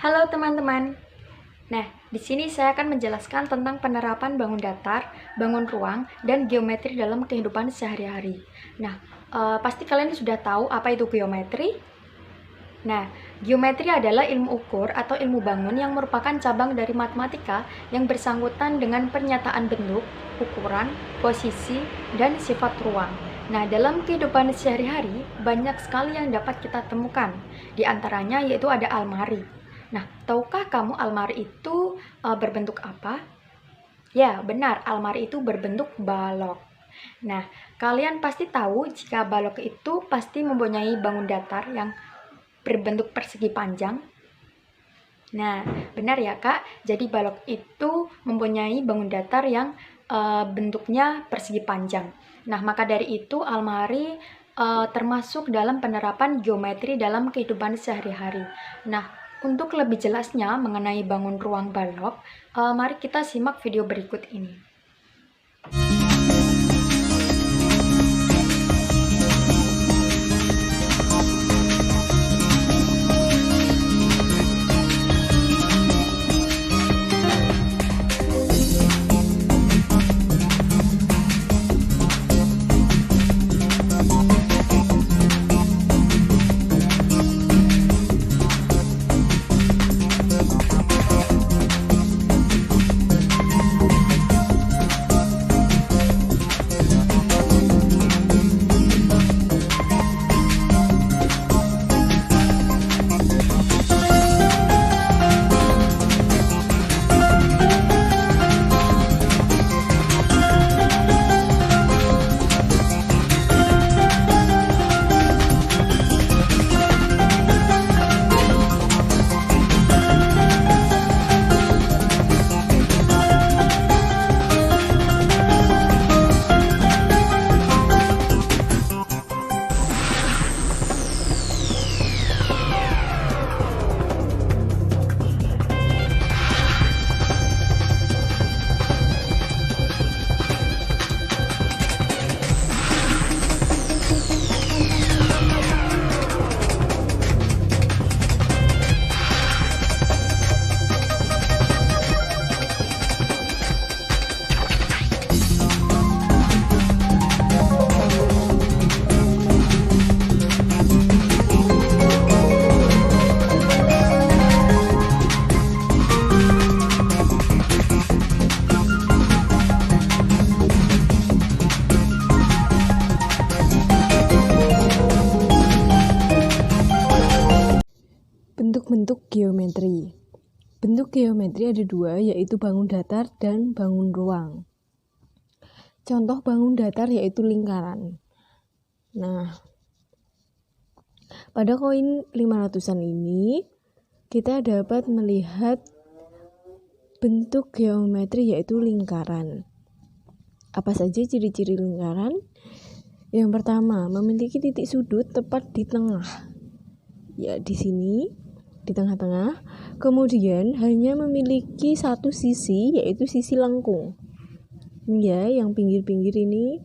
Halo teman-teman. Nah, di sini saya akan menjelaskan tentang penerapan bangun datar, bangun ruang, dan geometri dalam kehidupan sehari-hari. Nah, pasti kalian sudah tahu apa itu geometri. Nah, geometri adalah ilmu ukur atau ilmu bangun yang merupakan cabang dari matematika yang bersangkutan dengan pernyataan bentuk, ukuran, posisi, dan sifat ruang. Nah, dalam kehidupan sehari-hari, banyak sekali yang dapat kita temukan. Di antaranya yaitu ada almari. Nah, tahukah kamu almari itu berbentuk apa? Ya, benar, almari itu berbentuk balok. Nah, kalian pasti tahu jika balok itu pasti mempunyai bangun datar yang berbentuk persegi panjang. Nah, benar ya Kak, jadi balok itu mempunyai bangun datar yang bentuknya persegi panjang. Nah, maka dari itu almari termasuk dalam penerapan geometri dalam kehidupan sehari-hari. Nah, untuk lebih jelasnya mengenai bangun ruang balok, mari kita simak video berikut ini. Bentuk-bentuk geometri. Bentuk geometri ada dua, yaitu bangun datar dan bangun ruang. Contoh bangun datar yaitu lingkaran. Nah, pada koin 500-an ini, kita dapat melihat bentuk geometri yaitu lingkaran. Apa saja ciri-ciri lingkaran? Yang pertama, memiliki titik sudut tepat di tengah. Ya, di sini di tengah-tengah, kemudian hanya memiliki satu sisi, yaitu sisi lengkung. Ya, yang pinggir-pinggir ini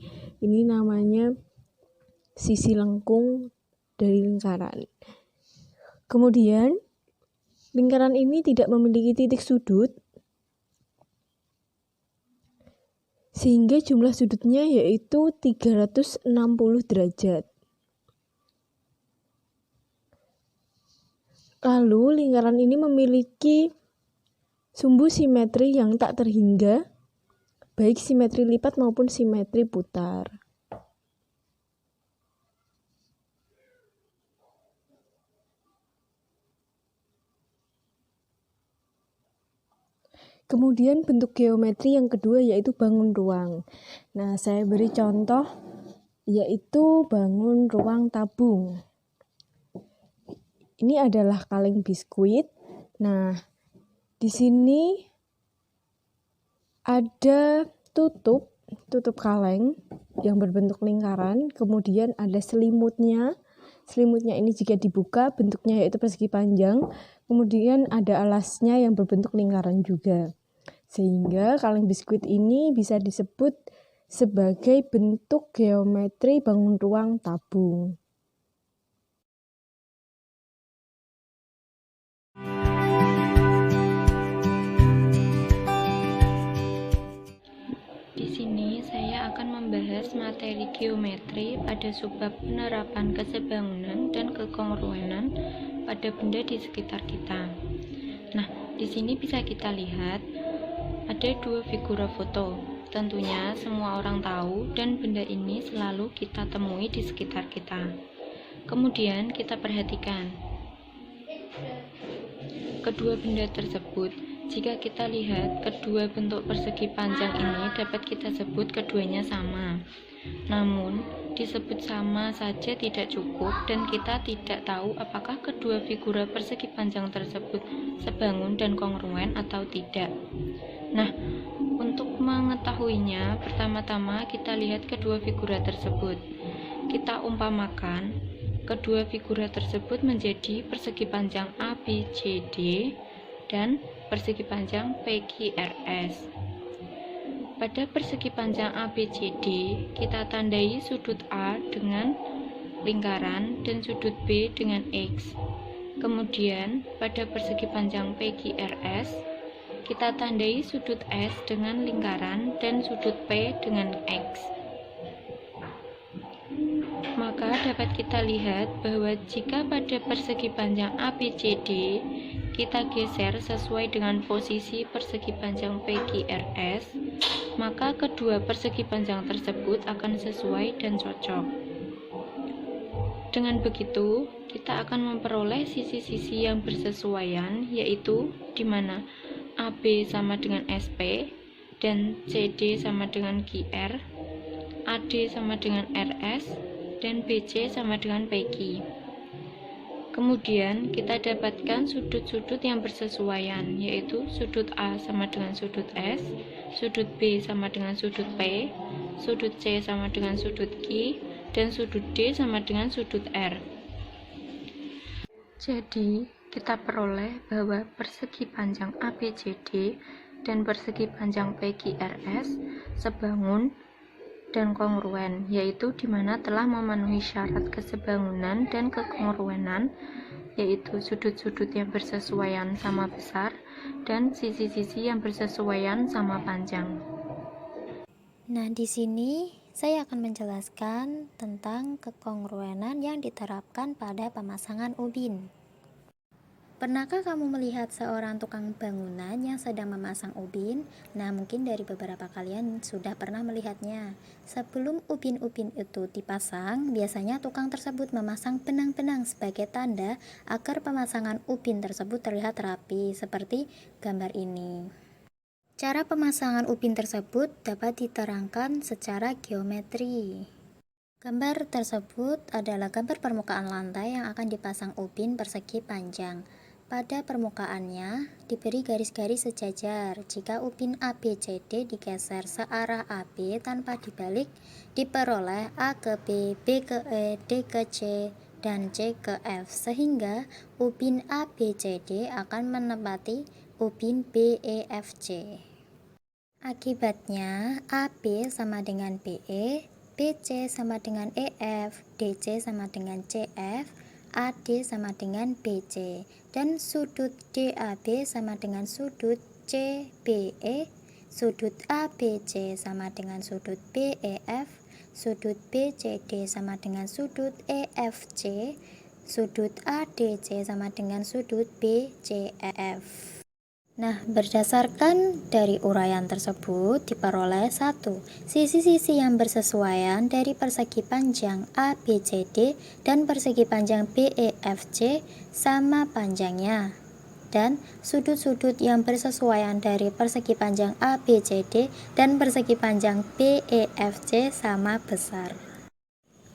namanya sisi lengkung dari lingkaran. Kemudian lingkaran ini tidak memiliki titik sudut, sehingga jumlah sudutnya yaitu 360 derajat. Lalu lingkaran ini memiliki sumbu simetri yang tak terhingga, baik simetri lipat maupun simetri putar. Kemudian bentuk geometri yang kedua yaitu bangun ruang. Nah, saya beri contoh yaitu bangun ruang tabung. Ini adalah kaleng biskuit. Nah, di sini ada tutup kaleng yang berbentuk lingkaran, kemudian ada selimutnya. Selimutnya ini jika dibuka bentuknya yaitu persegi panjang, kemudian ada alasnya yang berbentuk lingkaran juga. Sehingga kaleng biskuit ini bisa disebut sebagai bentuk geometri bangun ruang tabung. membahas materi geometri pada subbab penerapan kesebangunan dan kekongruenan pada benda di sekitar kita. Nah, di sini bisa kita lihat ada dua figura foto. Tentunya semua orang tahu dan benda ini selalu kita temui di sekitar kita. Kemudian kita perhatikan kedua benda tersebut. Jika kita lihat kedua bentuk persegi panjang ini dapat kita sebut keduanya sama. Namun, disebut sama saja tidak cukup dan kita tidak tahu apakah kedua figura persegi panjang tersebut sebangun dan kongruen atau tidak. Nah, untuk mengetahuinya, pertama-tama kita lihat kedua figura tersebut. Kita umpamakan kedua figura tersebut menjadi persegi panjang ABCD dan persegi panjang PQRS. Pada persegi panjang ABCD, kita tandai sudut A dengan lingkaran dan sudut B dengan X. Kemudian, pada persegi panjang PQRS, kita tandai sudut S dengan lingkaran dan sudut P dengan X. Maka dapat kita lihat bahwa jika pada persegi panjang ABCD kita geser sesuai dengan posisi persegi panjang PQRS, maka kedua persegi panjang tersebut akan sesuai dan cocok. Dengan begitu, kita akan memperoleh sisi-sisi yang bersesuaian, yaitu di mana AB sama dengan SP dan CD sama dengan QR, AD sama dengan RS, dan BC sama dengan PQ. Kemudian kita dapatkan sudut-sudut yang bersesuaian, yaitu sudut A sama dengan sudut S, sudut B sama dengan sudut P, sudut C sama dengan sudut Q, dan sudut D sama dengan sudut R. Jadi, kita peroleh bahwa persegi panjang ABCD dan persegi panjang PQRS sebangun dan kongruen, yaitu di mana telah memenuhi syarat kesebangunan dan kekongruenan, yaitu sudut-sudut yang bersesuaian sama besar dan sisi-sisi yang bersesuaian sama panjang. Nah, di sini saya akan menjelaskan tentang kekongruenan yang diterapkan pada pemasangan ubin. Pernahkah kamu melihat seorang tukang bangunan yang sedang memasang ubin? Nah, mungkin dari beberapa kalian sudah pernah melihatnya. Sebelum ubin-ubin itu dipasang, biasanya tukang tersebut memasang benang-benang sebagai tanda agar pemasangan ubin tersebut terlihat rapi, seperti gambar ini. Cara pemasangan ubin tersebut dapat diterangkan secara geometri. Gambar tersebut adalah gambar permukaan lantai yang akan dipasang ubin persegi panjang. Pada permukaannya diberi garis-garis sejajar. Jika ubin ABCD digeser searah AB tanpa dibalik, diperoleh A ke B, B ke E, D ke C, dan C ke F, sehingga ubin ABCD akan menempati ubin BEFC. Akibatnya AB sama dengan BE, BC sama dengan EF, DC sama dengan CF, AD sama dengan BC, dan sudut DAB sama dengan sudut CBE, sudut ABC sama dengan sudut BEF, sudut BCD sama dengan sudut EFC, sudut ADC sama dengan sudut BCEF. Nah, berdasarkan dari uraian tersebut diperoleh 1. Sisi-sisi yang bersesuaian dari persegi panjang ABCD dan persegi panjang BEFC sama panjangnya, dan sudut-sudut yang bersesuaian dari persegi panjang ABCD dan persegi panjang BEFC sama besar.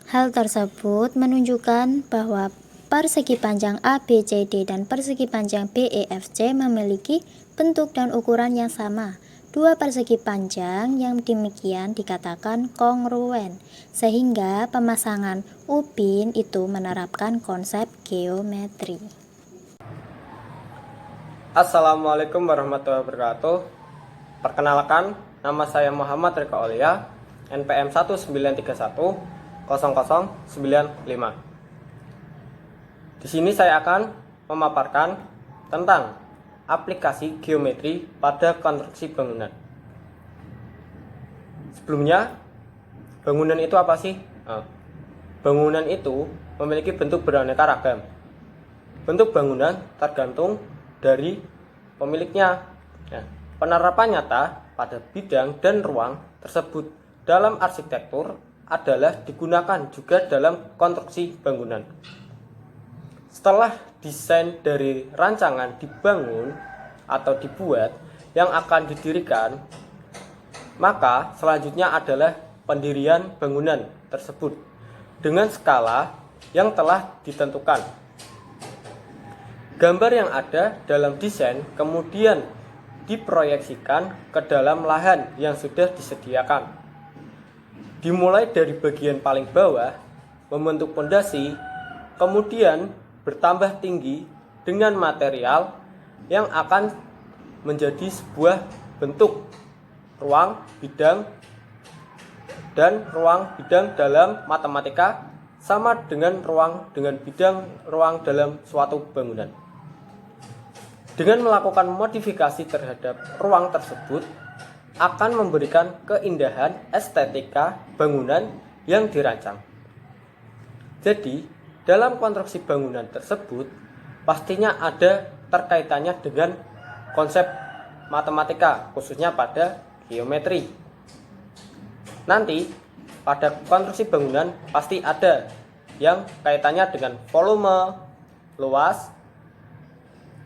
Hal tersebut menunjukkan bahwa persegi panjang ABCD dan persegi panjang BEFC memiliki bentuk dan ukuran yang sama. Dua persegi panjang yang demikian dikatakan kongruen, sehingga pemasangan ubin itu menerapkan konsep geometri. Assalamualaikum warahmatullahi wabarakatuh. Perkenalkan, nama saya Muhammad Rika Aulia, NPM 19310095. Di sini saya akan memaparkan tentang aplikasi geometri pada konstruksi bangunan. Sebelumnya, bangunan itu apa sih? Bangunan itu memiliki bentuk beraneka ragam. Bentuk bangunan tergantung dari pemiliknya. Nah, penerapan nyata pada bidang dan ruang tersebut dalam arsitektur adalah digunakan juga dalam konstruksi bangunan. Setelah desain dari rancangan dibangun atau dibuat yang akan didirikan, maka selanjutnya adalah pendirian bangunan tersebut dengan skala yang telah ditentukan. Gambar yang ada dalam desain kemudian diproyeksikan ke dalam lahan yang sudah disediakan. Dimulai dari bagian paling bawah, membentuk pondasi, kemudian bertambah tinggi dengan material yang akan menjadi sebuah bentuk ruang bidang, dan ruang bidang dalam matematika sama dengan ruang dengan bidang ruang dalam suatu bangunan. Dengan melakukan modifikasi terhadap ruang tersebut akan memberikan keindahan estetika bangunan yang dirancang. Jadi, dalam konstruksi bangunan tersebut pastinya ada terkaitannya dengan konsep matematika, khususnya pada geometri. Nanti pada konstruksi bangunan pasti ada yang kaitannya dengan volume, luas,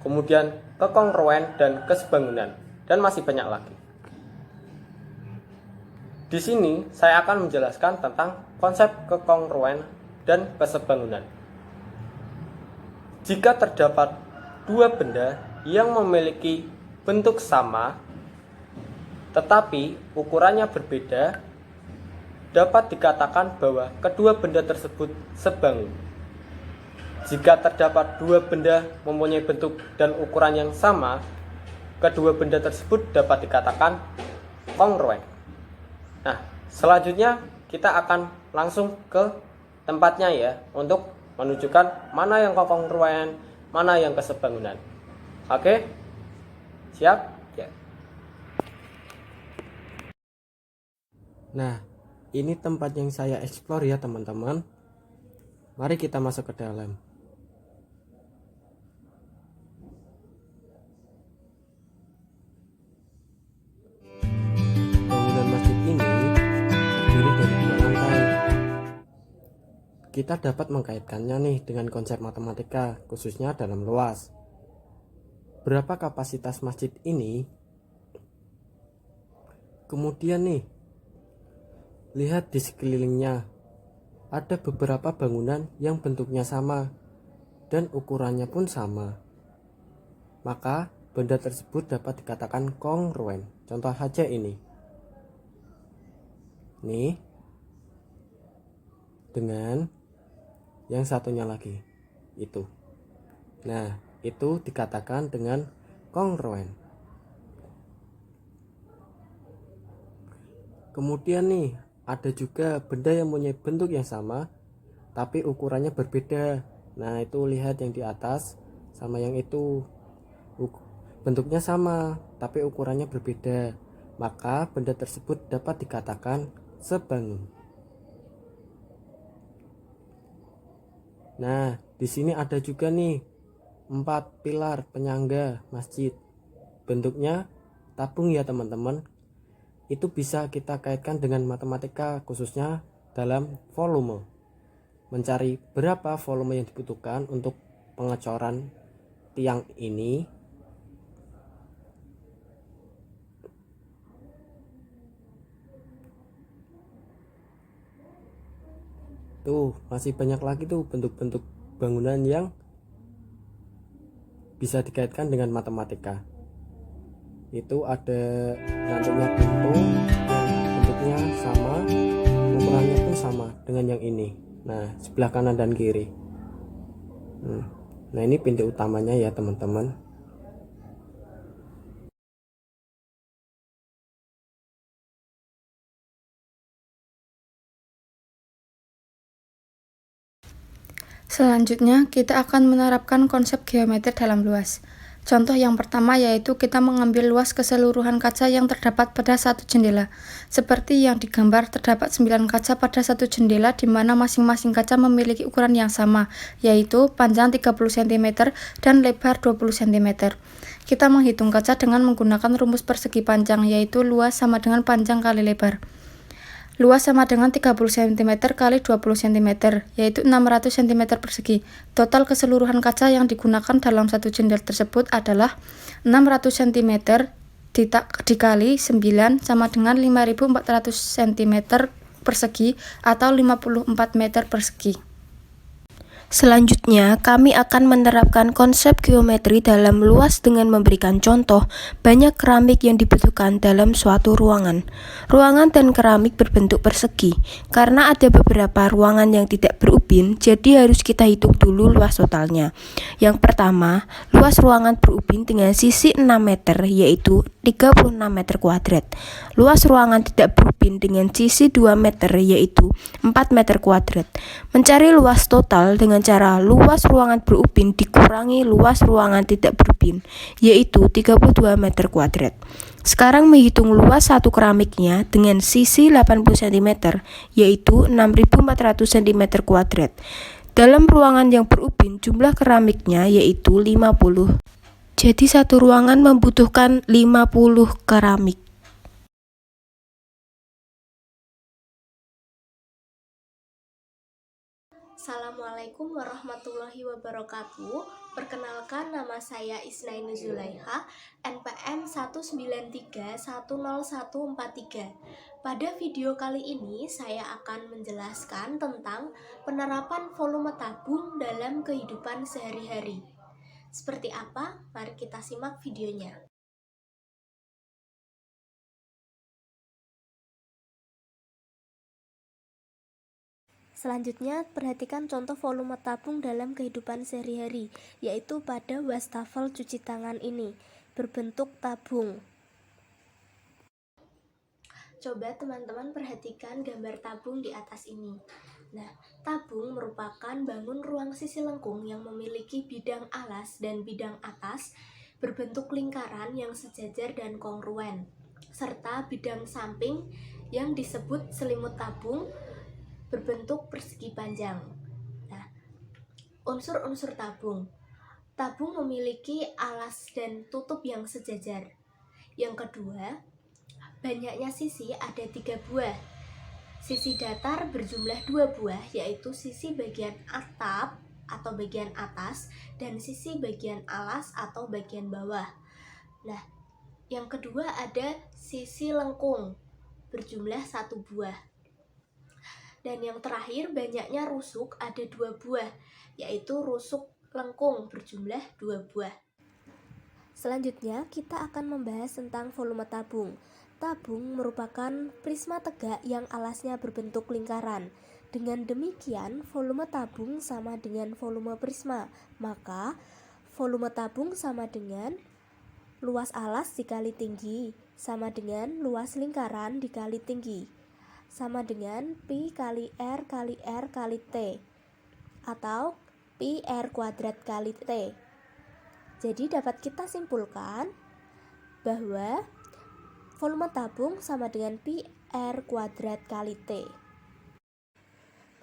kemudian kekongruen dan kesebangunan, dan masih banyak lagi. Di sini saya akan menjelaskan tentang konsep kekongruen dan kesebangunan. Jika terdapat dua benda yang memiliki bentuk sama tetapi ukurannya berbeda, dapat dikatakan bahwa kedua benda tersebut sebangun. Jika terdapat dua benda mempunyai bentuk dan ukuran yang sama, kedua benda tersebut dapat dikatakan kongruen. Nah, selanjutnya kita akan langsung ke tempatnya ya, untuk menunjukkan mana yang kongruen, mana yang kesebangunan. Oke? Siap? Ya. Nah, ini tempat yang saya eksplor ya teman-teman. Mari kita masuk ke dalam. Bangunan masjid ini terdiri dari 2 lantai. Kita dapat mengkaitkannya nih dengan konsep matematika, khususnya dalam luas. Berapa kapasitas masjid ini? Kemudian nih, lihat di sekelilingnya. Ada beberapa bangunan yang bentuknya sama dan ukurannya pun sama. Maka benda tersebut dapat dikatakan kongruen. Contoh saja ini. Nih. Dengan yang satunya lagi. Itu. Nah, itu dikatakan dengan kongruen. Kemudian nih, ada juga benda yang punya bentuk yang sama tapi ukurannya berbeda. Nah, itu lihat yang di atas sama yang itu. Bentuknya sama tapi ukurannya berbeda. Maka benda tersebut dapat dikatakan sebangun. Nah, di sini ada juga nih 4 pilar penyangga masjid. Bentuknya tabung ya teman-teman. Itu bisa kita kaitkan dengan matematika, khususnya dalam volume. Mencari berapa volume yang dibutuhkan untuk pengecoran tiang ini. Tuh, masih banyak lagi tuh bentuk-bentuk bangunan yang bisa dikaitkan dengan matematika. Itu ada nantinya pintu yang bentuknya sama, ukurannya pun sama dengan yang ini. Nah, sebelah kanan dan kiri. Nah, ini pintu utamanya ya teman-teman. Selanjutnya, kita akan menerapkan konsep geometri dalam luas. Contoh yang pertama yaitu kita mengambil luas keseluruhan kaca yang terdapat pada satu jendela. Seperti yang digambar, terdapat 9 kaca pada satu jendela di mana masing-masing kaca memiliki ukuran yang sama, yaitu panjang 30 cm dan lebar 20 cm. Kita menghitung kaca dengan menggunakan rumus persegi panjang, yaitu luas sama dengan panjang kali lebar. Luas sama dengan 30 cm kali 20 cm, yaitu 600 cm persegi. Total keseluruhan kaca yang digunakan dalam satu jendela tersebut adalah 600 cm dikali 9 sama dengan 5400 cm persegi atau 54 meter persegi. Selanjutnya, kami akan menerapkan konsep geometri dalam luas dengan memberikan contoh banyak keramik yang dibutuhkan dalam suatu ruangan. Ruangan dan keramik berbentuk persegi. Karena ada beberapa ruangan yang tidak berubin, jadi harus kita hitung dulu luas totalnya. Yang pertama, luas ruangan berubin dengan sisi 6 meter, yaitu 36 meter kuadrat. Luas ruangan tidak berubin dengan sisi 2 meter, yaitu 4 meter kuadrat. Mencari luas total dengan cara luas ruangan berubin dikurangi luas ruangan tidak berubin, yaitu 32 meter kuadrat. Sekarang menghitung luas satu keramiknya dengan sisi 80 cm, yaitu 6400 cm kuadrat. Dalam ruangan yang berubin, jumlah keramiknya yaitu 50. Jadi satu ruangan membutuhkan 50 keramik. Assalamualaikum warahmatullahi wabarakatuh. Perkenalkan, nama saya Isnaini Zulaiha, NPM 193104143. Pada video kali ini saya akan menjelaskan tentang penerapan volume tabung dalam kehidupan sehari-hari. Seperti apa? Mari kita simak videonya. Selanjutnya, perhatikan contoh volume tabung dalam kehidupan sehari-hari, yaitu pada wastafel cuci tangan ini, berbentuk tabung. Coba teman-teman perhatikan gambar tabung di atas ini. Nah, tabung merupakan bangun ruang sisi lengkung yang memiliki bidang alas dan bidang atas, berbentuk lingkaran yang sejajar dan kongruen, serta bidang samping yang disebut selimut tabung, berbentuk persegi panjang. Nah, unsur-unsur tabung. Tabung memiliki alas dan tutup yang sejajar. Yang kedua, banyaknya sisi ada 3 buah. Sisi datar berjumlah 2 buah, yaitu sisi bagian atap atau bagian atas dan sisi bagian alas atau bagian bawah. Nah, yang kedua ada sisi lengkung berjumlah 1 buah. Dan yang terakhir, banyaknya rusuk ada 2 buah, yaitu rusuk lengkung berjumlah 2 buah. Selanjutnya, kita akan membahas tentang volume tabung. Tabung merupakan prisma tegak yang alasnya berbentuk lingkaran. Dengan demikian, volume tabung sama dengan volume prisma. Maka, volume tabung sama dengan luas alas dikali tinggi, sama dengan luas lingkaran dikali tinggi, sama dengan Pi kali R kali R kali T, atau Pi R kuadrat kali T. Jadi dapat kita simpulkan bahwa volume tabung sama dengan Pi R kuadrat kali T.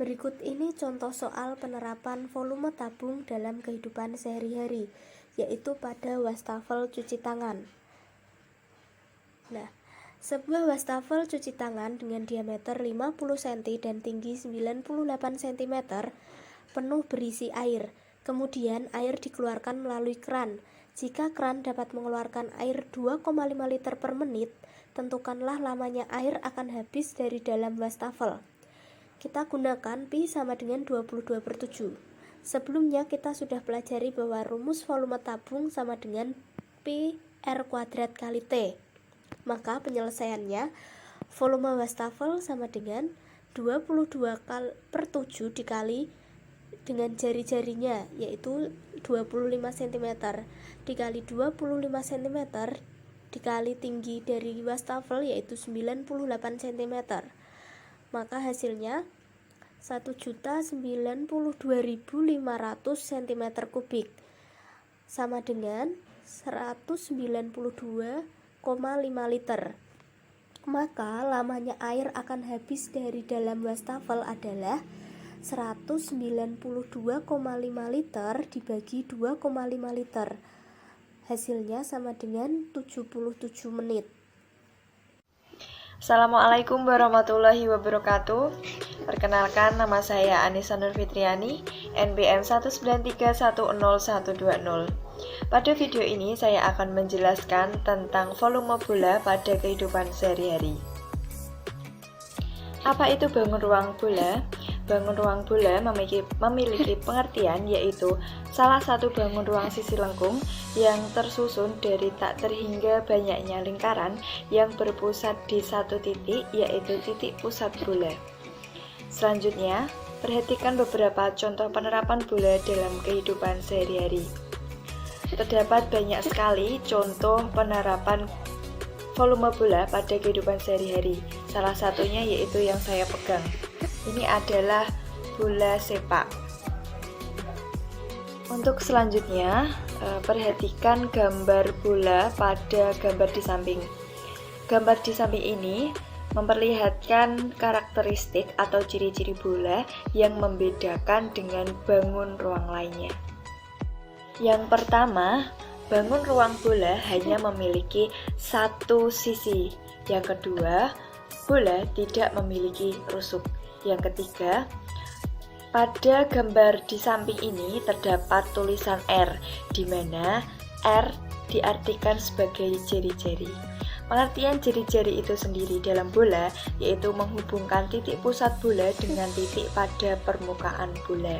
Berikut ini contoh soal penerapan volume tabung dalam kehidupan sehari-hari, yaitu pada wastafel cuci tangan. Nah, sebuah wastafel cuci tangan dengan diameter 50 cm dan tinggi 98 cm penuh berisi air. Kemudian air dikeluarkan melalui keran. Jika keran dapat mengeluarkan air 2,5 liter per menit, tentukanlah lamanya air akan habis dari dalam wastafel. Kita gunakan Pi sama dengan 22/7. Sebelumnya kita sudah pelajari bahwa rumus volume tabung sama dengan Pi R kuadrat kali T. Maka penyelesaiannya, volume wastafel sama dengan 22/7 dikali dengan jari-jarinya, yaitu 25 cm, dikali 25 cm dikali tinggi dari wastafel, yaitu 98 cm. Maka hasilnya 1.092.500 cm3, sama dengan 192,5 liter. Maka lamanya air akan habis dari dalam wastafel adalah 192,5 liter dibagi 2,5 liter. Hasilnya sama dengan 77 menit. Assalamualaikum warahmatullahi wabarakatuh. Perkenalkan, nama saya Anissa Nur Fitriani, NBM 193101120. Pada video ini saya akan menjelaskan tentang volume bola pada kehidupan sehari-hari. Apa itu bangun ruang bola? Bangun ruang bola memiliki pengertian yaitu salah satu bangun ruang sisi lengkung yang tersusun dari tak terhingga banyaknya lingkaran yang berpusat di satu titik, yaitu titik pusat bola. Selanjutnya, perhatikan beberapa contoh penerapan bola dalam kehidupan sehari-hari. Terdapat banyak sekali contoh penerapan volume bola pada kehidupan sehari-hari. Salah satunya yaitu yang saya pegang. Ini adalah bola sepak. Untuk selanjutnya, perhatikan gambar bola pada gambar di samping. Gambar di samping ini memperlihatkan karakteristik atau ciri-ciri bola yang membedakan dengan bangun ruang lainnya. Yang pertama, bangun ruang bola hanya memiliki satu sisi. Yang kedua, bola tidak memiliki rusuk. Yang ketiga, pada gambar di samping ini terdapat tulisan R, di mana R diartikan sebagai jari-jari. Pengertian jari-jari itu sendiri dalam bola yaitu menghubungkan titik pusat bola dengan titik pada permukaan bola.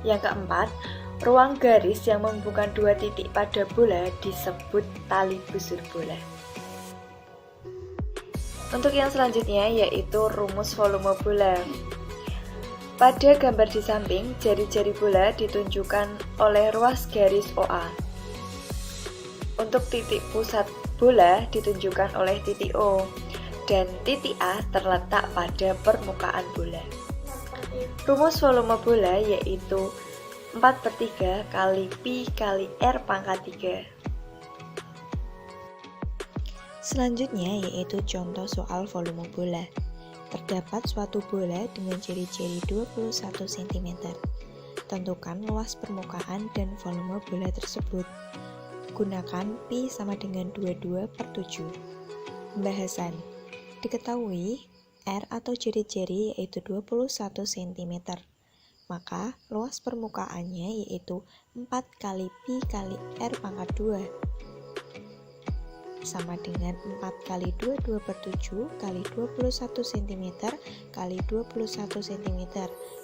Yang keempat, ruang garis yang menghubungkan dua titik pada bola disebut tali busur bola. Untuk yang selanjutnya yaitu rumus volume bola. Pada gambar di samping, jari-jari bola ditunjukkan oleh ruas garis OA. Untuk titik pusat bola ditunjukkan oleh titik O, dan titik A terletak pada permukaan bola. Rumus volume bola yaitu 4/3 kali Pi kali R pangkat 3. Selanjutnya yaitu contoh soal volume bola. Terdapat suatu bola dengan jari-jari 21 cm. Tentukan luas permukaan dan volume bola tersebut. Gunakan Pi sama dengan 22/7. Pembahasan. Diketahui R atau jari-jari yaitu 21 cm. Maka luas permukaannya yaitu 4 kali Pi kali R pangkat 2 sama dengan 4 kali 22/7 kali 21 cm kali 21 cm.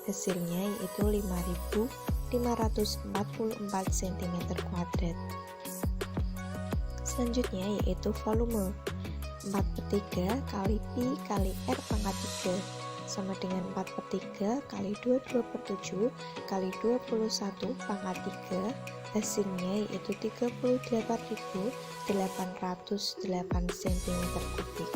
Hasilnya yaitu 5.544 cm². Selanjutnya yaitu volume. 4/3 kali Pi kali R pangkat 3 sama dengan 4/3 kali 22/7 kali 21 pangkat 3. Hasilnya yaitu 38.808 cm3.